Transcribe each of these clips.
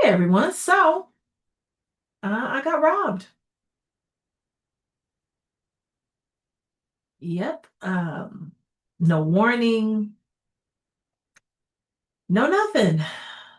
Everyone. I got robbed. Yep. No warning, no nothing.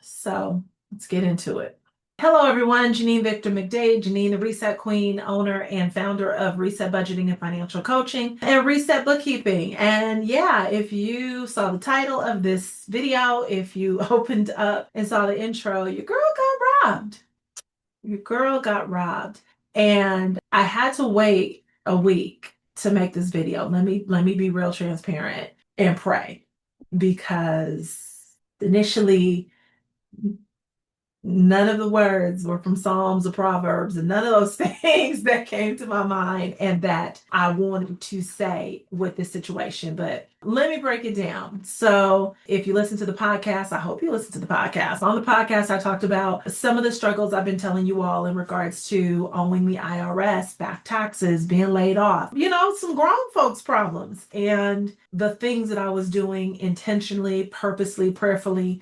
So let's get into it. Hello, everyone. Janine Victor McDade, Janine, the Reset Queen, owner and founder of Reset Budgeting and Financial Coaching and Reset Bookkeeping. And yeah, if you saw the title of this video, if you opened up and saw the intro, your girl got robbed. Your girl got robbed. And I had to wait a week to make this video. Let me be real transparent and pray because initially none of the words were from Psalms or Proverbs, and none of those things that came to my mind and that I wanted to say with this situation. But let me break it down. So, if you listen to the podcast, I hope you listen to the podcast. On the podcast, I talked about some of the struggles I've been telling you all in regards to owing the IRS, back taxes, being laid off, some grown folks' problems, and the things that I was doing intentionally, purposely, prayerfully,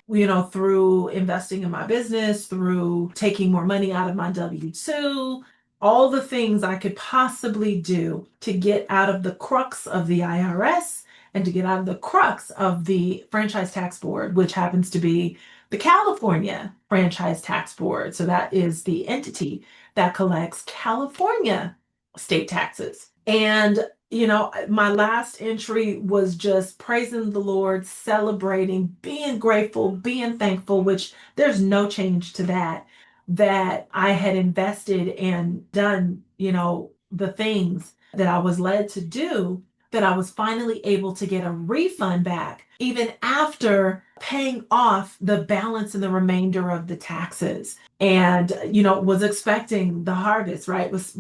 through investing in my business, through taking more money out of my W-2, all the things I could possibly do to get out of the crux of the IRS and to get out of the crux of the Franchise Tax Board, which happens to be the California Franchise Tax Board. So that is the entity that collects California state taxes. And my last entry was just praising the Lord, celebrating, being grateful, being thankful, which there's no change to that I had invested and done, the things that I was led to do, that I was finally able to get a refund back, even after paying off the balance and the remainder of the taxes. And was expecting the harvest, right? Was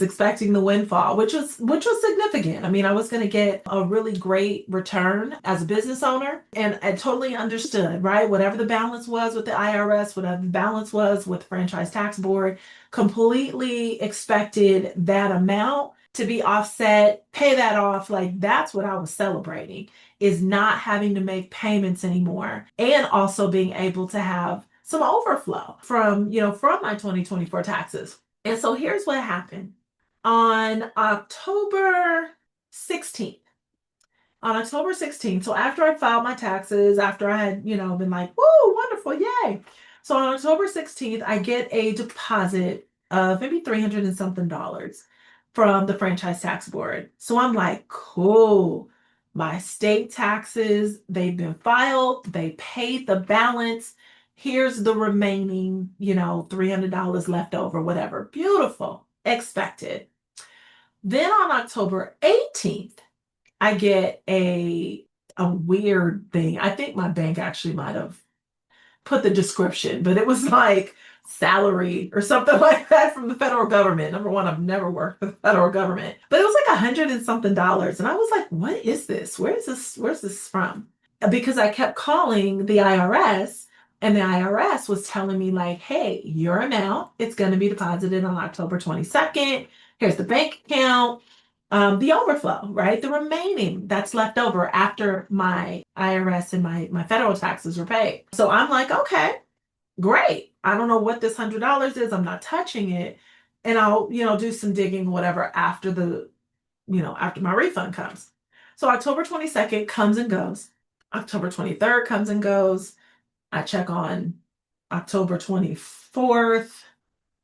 expecting the windfall, which was significant. I mean, I was going to get a really great return as a business owner, and I totally understood, right? Whatever the balance was with the IRS, whatever the balance was with the Franchise Tax Board, completely expected that amount to be offset, pay that off. Like, that's what I was celebrating, is not having to make payments anymore, and also being able to have some overflow from my 2024 taxes. And so here's what happened. On October 16th, so after I filed my taxes, after I had, been like, woo, wonderful, yay. So on October 16th, I get a deposit of maybe 300 and something dollars from the Franchise Tax Board. So I'm like, cool. My state taxes, they've been filed, they paid the balance. Here's the remaining, $300 left over, whatever. Beautiful. Expected. Then on October 18th, I get a weird thing. I think my bank actually might have put the description, but it was like salary or something like that from the federal government. Number one, I've never worked for the federal government, but it was like 100 and something dollars. And I was like, what is this? Where's this from? Because I kept calling the IRS, and the IRS was telling me like, hey, your amount, it's going to be deposited on October 22nd. Here's the bank account. The overflow, right? The remaining that's left over after my IRS and my federal taxes are paid. So I'm like, okay, great. I don't know what this $100 is. I'm not touching it. And I'll, do some digging, whatever, after my refund comes. So October 22nd comes and goes. October 23rd comes and goes. I check on October 24th,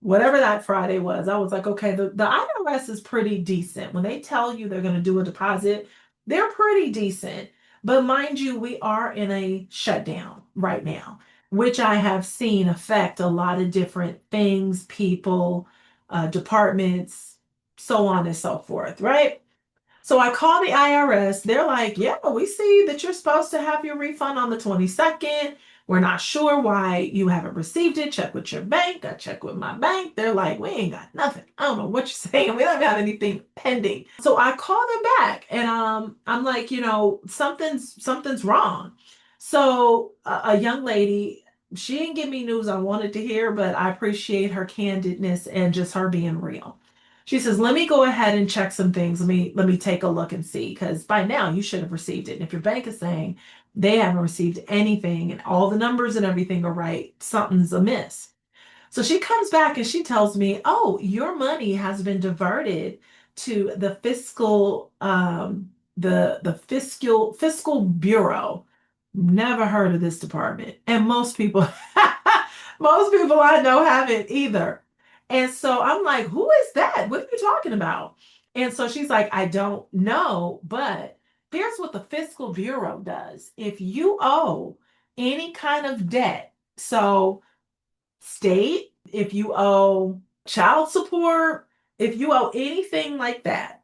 whatever that Friday was. I was like, okay, the IRS is pretty decent. When they tell you they're going to do a deposit, they're pretty decent. But mind you, we are in a shutdown right now, which I have seen affect a lot of different things, people, departments, so on and so forth, right? So I call the IRS. They're like, yeah, we see that you're supposed to have your refund on the 22nd. We're not sure why you haven't received it. Check with your bank. I check with my bank. They're like, we ain't got nothing. I don't know what you're saying. We don't have anything pending. So I call them back, and I'm like, something's wrong. So a young lady, she didn't give me news I wanted to hear, but I appreciate her candidness and just her being real. She says, let me go ahead and check some things. Let me take a look and see, because by now you should have received it. And if your bank is saying they haven't received anything and all the numbers and everything are right, something's amiss. So she comes back and she tells me, "Oh, your money has been diverted to the fiscal bureau." Never heard of this department. And most people most people I know haven't either. And so I'm like, "Who is that? What are you talking about?" And so she's like, "I don't know, but here's what the fiscal bureau does. If you owe any kind of debt, so state, if you owe child support, if you owe anything like that,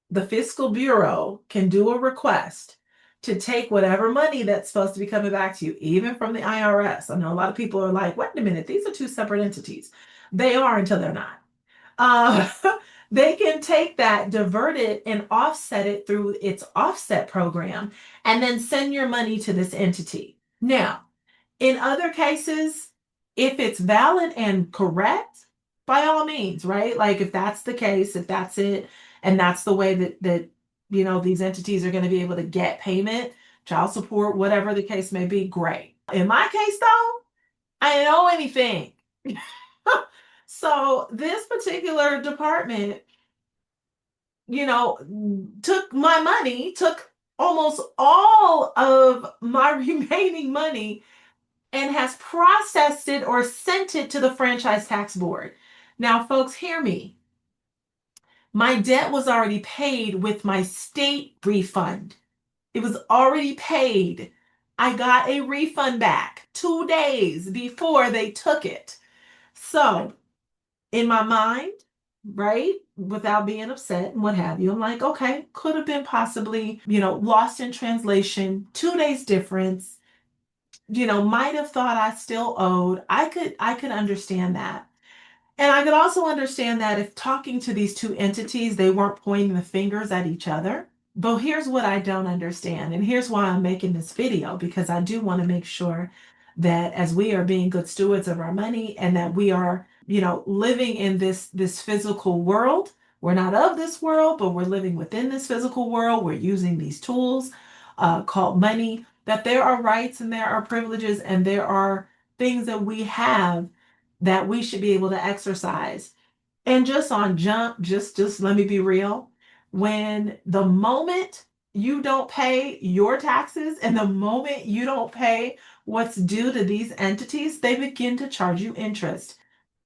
the fiscal bureau can do a request to take whatever money that's supposed to be coming back to you, even from the IRS." I know a lot of people are like, "Wait a minute, these are two separate entities." They are until they're not. Uh, they can take that, divert it, and offset it through its offset program, and then send your money to this entity. Now, in other cases, if it's valid and correct, by all means, right? Like if that's the case, if that's it, and that's the way that these entities are going to be able to get payment, child support, whatever the case may be, great. In my case, though, I didn't know anything. So this particular department, took my money, took almost all of my remaining money, and has processed it or sent it to the franchise tax board. Now, folks, hear me. My debt was already paid with my state refund. It was already paid. I got a refund back 2 days before they took it. So, in my mind, right, without being upset and what have you, I'm like, okay, could have been possibly, lost in translation, 2 days difference, might have thought I still owed. I could understand that. And I could also understand that if talking to these two entities, they weren't pointing the fingers at each other. But here's what I don't understand. And here's why I'm making this video, because I do want to make sure that as we are being good stewards of our money and that we are, living in this physical world. We're not of this world, but we're living within this physical world. We're using these tools called money, that there are rights and there are privileges and there are things that we have that we should be able to exercise. And just on jump, just let me be real. When the moment you don't pay your taxes and the moment you don't pay what's due to these entities, they begin to charge you interest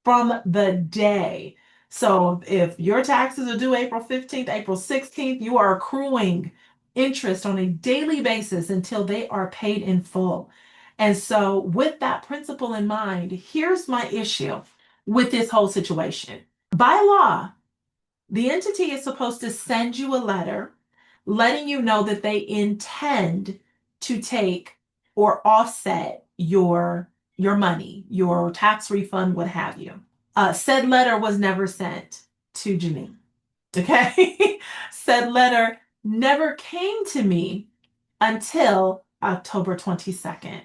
from the day. So if your taxes are due April 15th, April 16th, you are accruing interest on a daily basis until they are paid in full. And so, with that principle in mind, here's my issue with this whole situation. By law, the entity is supposed to send you a letter letting you know that they intend to take or offset your money, your tax refund, what have you. Said letter was never sent to Janine. Okay. Said letter never came to me until October 22nd,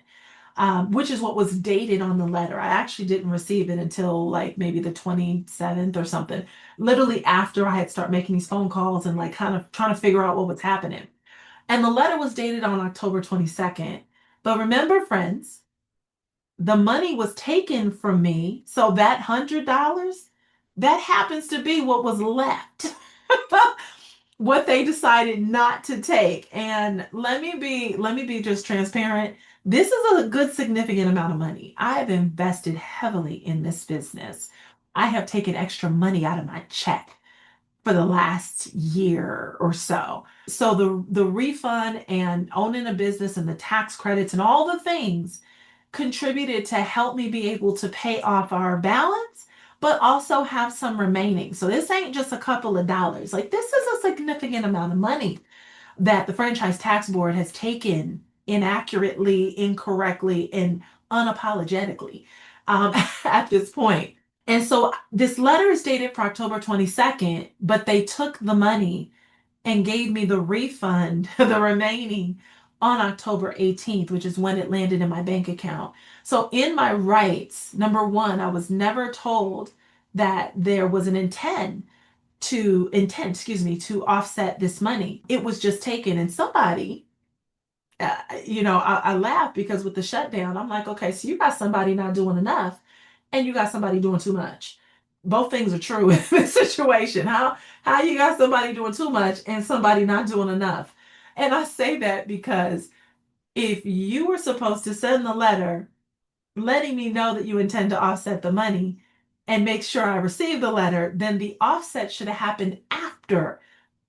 which is what was dated on the letter. I actually didn't receive it until like maybe the 27th or something, literally after I had started making these phone calls and like kind of trying to figure out what was happening. And the letter was dated on October 22nd. But remember, friends, the money was taken from me. So that $100, that happens to be what was left. What they decided not to take. And let me be just transparent. This is a good significant amount of money. I have invested heavily in this business. I have taken extra money out of my check for the last year or so. So the refund and owning a business and the tax credits and all the things contributed to help me be able to pay off our balance, but also have some remaining. So this ain't just a couple of dollars. Like this is a significant amount of money that the franchise tax board has taken inaccurately, incorrectly, and unapologetically at this point. And so this letter is dated for October 22nd, but they took the money and gave me the refund, the remaining, on October 18th, which is when it landed in my bank account. So in my rights, number one, I was never told that there was an to offset this money. It was just taken. And somebody, I laugh because with the shutdown, I'm like, okay, so you got somebody not doing enough and you got somebody doing too much. Both things are true in this situation. How you got somebody doing too much and somebody not doing enough? And I say that because if you were supposed to send the letter letting me know that you intend to offset the money and make sure I receive the letter, then the offset should have happened after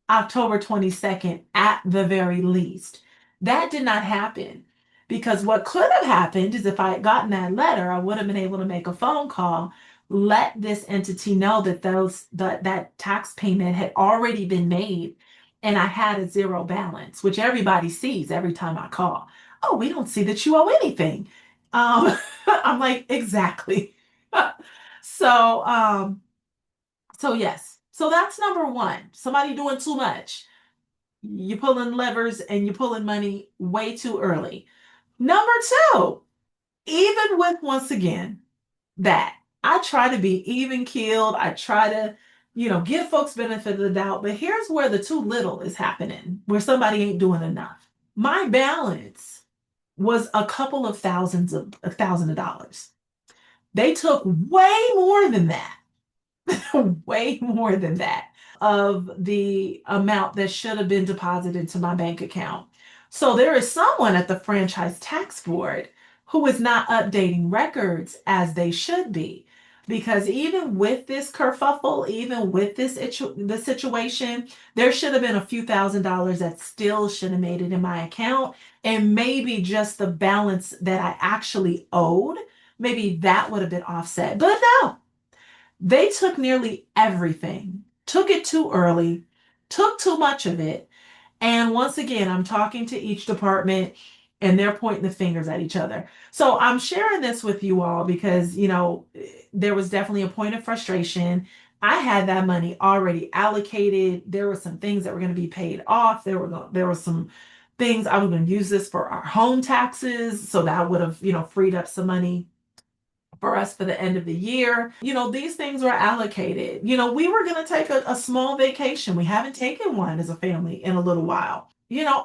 October 22nd at the very least. That did not happen because what could have happened is if I had gotten that letter, I would have been able to make a phone call, let this entity know that that tax payment had already been made and I had a zero balance, which everybody sees every time I call. Oh, we don't see that you owe anything. I'm like, exactly. So, so yes. So that's number one. Somebody doing too much. You're pulling levers and you're pulling money way too early. Number two, even with once again that I try to be even keeled. I try to, give folks benefit of the doubt. But here's where the too little is happening, where somebody ain't doing enough. My balance was a couple of thousand of dollars. They took way more than that. Way more than that of the amount that should have been deposited to my bank account. So there is someone at the Franchise Tax Board who is not updating records as they should be. Because even with this kerfuffle, even with the situation, there should have been a few $1,000s that still should have made it in my account. And maybe just the balance that I actually owed, maybe that would have been offset. But no, they took nearly everything, took it too early, took too much of it. And once again, I'm talking to each department and they're pointing the fingers at each other. So I'm sharing this with you all because, there was definitely a point of frustration. I had that money already allocated. There were some things that were going to be paid off. There were some things I was going to use this for our home taxes. So that would have, freed up some money for us for the end of the year. These things were allocated. We were going to take a small vacation. We haven't taken one as a family in a little while.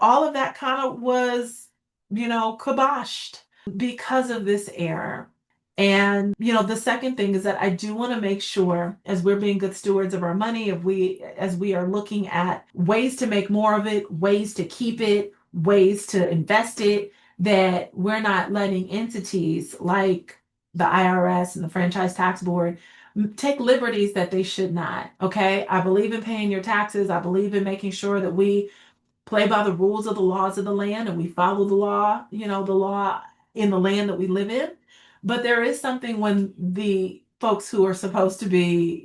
All of that kind of was, kiboshed because of this error. And, the second thing is that I do want to make sure as we're being good stewards of our money, as we are looking at ways to make more of it, ways to keep it, ways to invest it, that we're not letting entities like the IRS and the Franchise Tax Board take liberties that they should not. Okay. I believe in paying your taxes. I believe in making sure that we play by the rules of the laws of the land and we follow the law, the law in the land that we live in. But there is something when the folks who are supposed to be,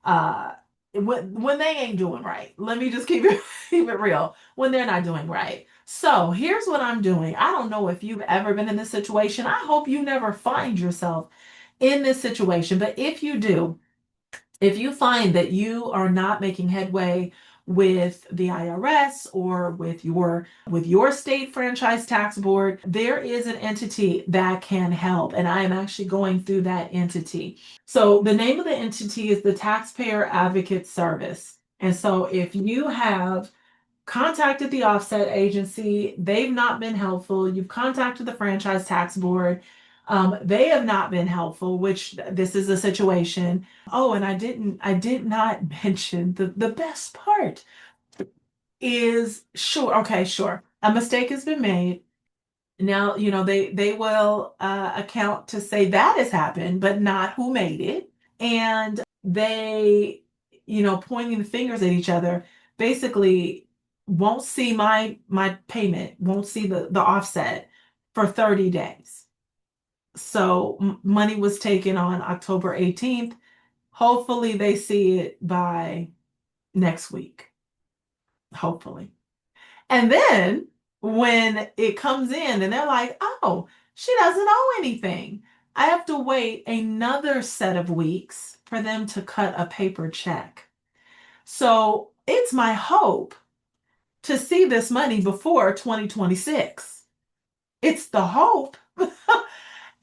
uh, when they ain't doing right. Let me just keep it real. When they're not doing right. So here's what I'm doing. I don't know if you've ever been in this situation. I hope you never find yourself in this situation. But if you do, if you find that you are not making headway with the IRS or with your state franchise tax board, there is an entity that can help. And I am actually going through that entity. So the name of the entity is the Taxpayer Advocate Service. And so if you have contacted the offset agency, they've not been helpful. You've contacted the franchise tax board. They have not been helpful, which this is a situation. Oh, and I did not mention the best part is sure. Okay, sure. A mistake has been made. Now, they will account to say that has happened, but not who made it. And they, pointing the fingers at each other, basically won't see my payment, won't see the offset for 30 days. So money was taken on October 18th. Hopefully they see it by next week. Hopefully. And then when it comes in and they're like, oh, she doesn't owe anything, I have to wait another set of weeks for them to cut a paper check. So it's my hope to see this money before 2026. It's the hope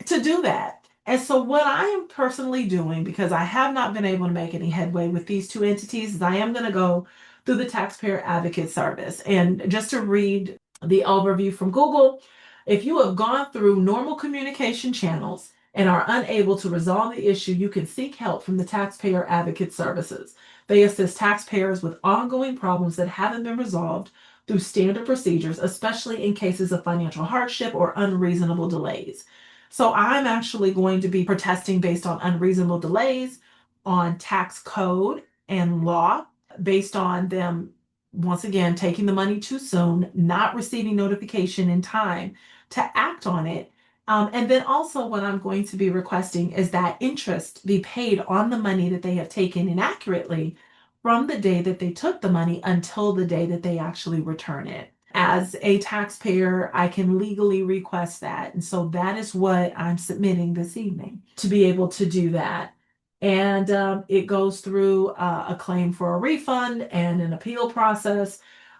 to do that. And so what I am personally doing, because I have not been able to make any headway with these two entities, is I am going to go through the Taxpayer Advocate Service. And just to read the overview from Google, if you have gone through normal communication channels and are unable to resolve the issue, you can seek help from the Taxpayer Advocate Services. They assist taxpayers with ongoing problems that haven't been resolved through standard procedures, especially in cases of financial hardship or unreasonable delays. So I'm actually going to be protesting based on unreasonable delays, on tax code and law, based on them, once again, taking the money too soon, not receiving notification in time to act on it. And then also, what I'm going to be requesting is that interest be paid on the money that they have taken inaccurately from the day that they took the money until the day that they actually return it. As a taxpayer, I can legally request that. And so that is what I'm submitting this evening, to be able to do that. And it goes through a claim for a refund and an appeal process.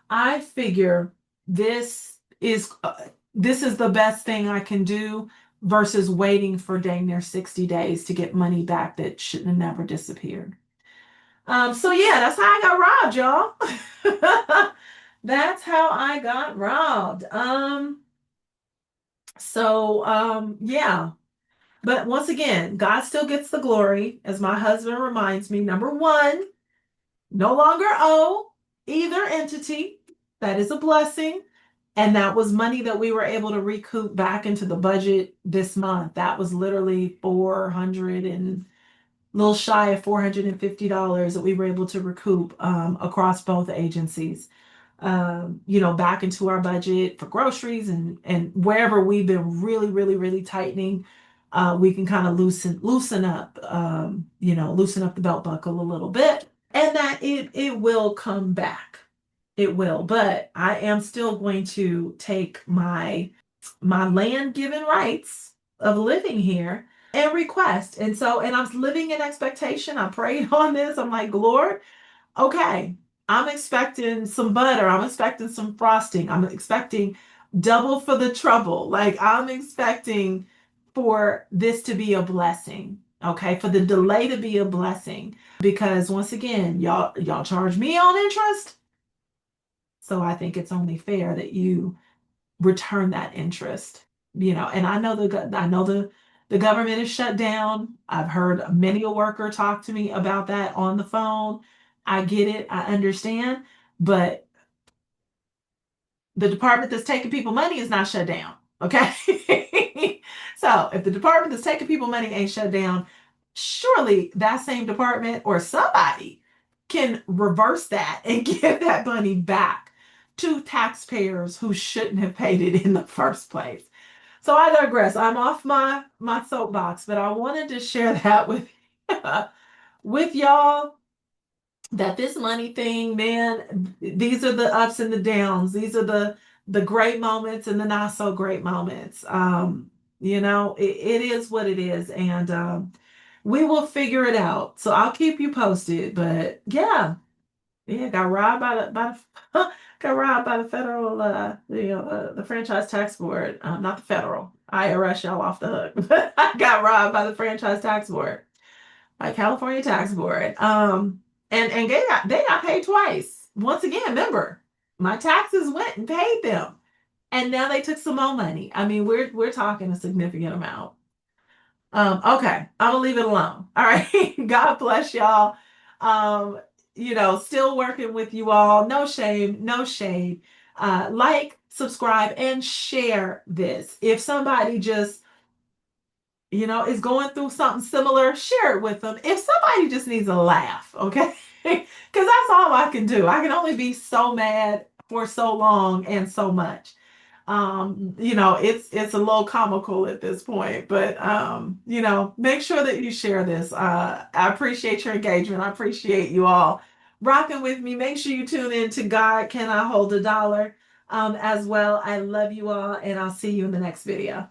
I figure this is this is the best thing I can do versus waiting for dang near 60 days to get money back that shouldn't have never disappeared. So yeah, that's how I got robbed, y'all. That's how I got robbed. Yeah. But once again, God still gets the glory, as my husband reminds me. Number one, no longer owe either entity. That is a blessing. And that was money that we were able to recoup back into the budget this month. That was literally 400 and a little shy of $450 that we were able to recoup across both agencies. Back into our budget for groceries and wherever we've been really, really, really tightening, we can kind of loosen up, loosen up the belt buckle a little bit, and that it will come back. It will, but I am still going to take my land given rights of living here and request. And I'm living in expectation. I prayed on this. I'm like, Lord, okay, I'm expecting some butter. I'm expecting some frosting. I'm expecting double for the trouble. Like, I'm expecting for this to be a blessing. Okay, for the delay to be a blessing. Because once again, y'all charge me on interest. So I think it's only fair that you return that interest. And I know the government is shut down. I've heard many a worker talk to me about that on the phone. I get it, I understand, but the department that's taking people money is not shut down. Okay. So if the department that's taking people money ain't shut down, surely that same department or somebody can reverse that and give that money back to taxpayers who shouldn't have paid it in the first place. So I digress. I'm off my soapbox, but I wanted to share that with y'all, that this money thing, man, these are the ups and the downs. These are the great moments and the not so great moments. It is what it is, and we will figure it out. So I'll keep you posted. But yeah, got robbed got robbed by the federal, the franchise tax board. Not the federal IRS, y'all off the hook. But I got robbed by the franchise tax board, by California tax board. And they got paid twice. Once again, remember, my taxes went and paid them, and now they took some more money. I mean, we're talking a significant amount. Okay, I'm gonna leave it alone. All right. God bless y'all. Um, still working with you all. No shame, no shade. Like, subscribe, and share this. If somebody just, is going through something similar, share it with them. If somebody just needs a laugh, okay? Because that's all I can do. I can only be so mad for so long and so much. It's a little comical at this point, but make sure that you share this. I appreciate your engagement. I appreciate you all rocking with me. Make sure you tune in to God Can I Hold a Dollar as well. I love you all, and I'll see you in the next video.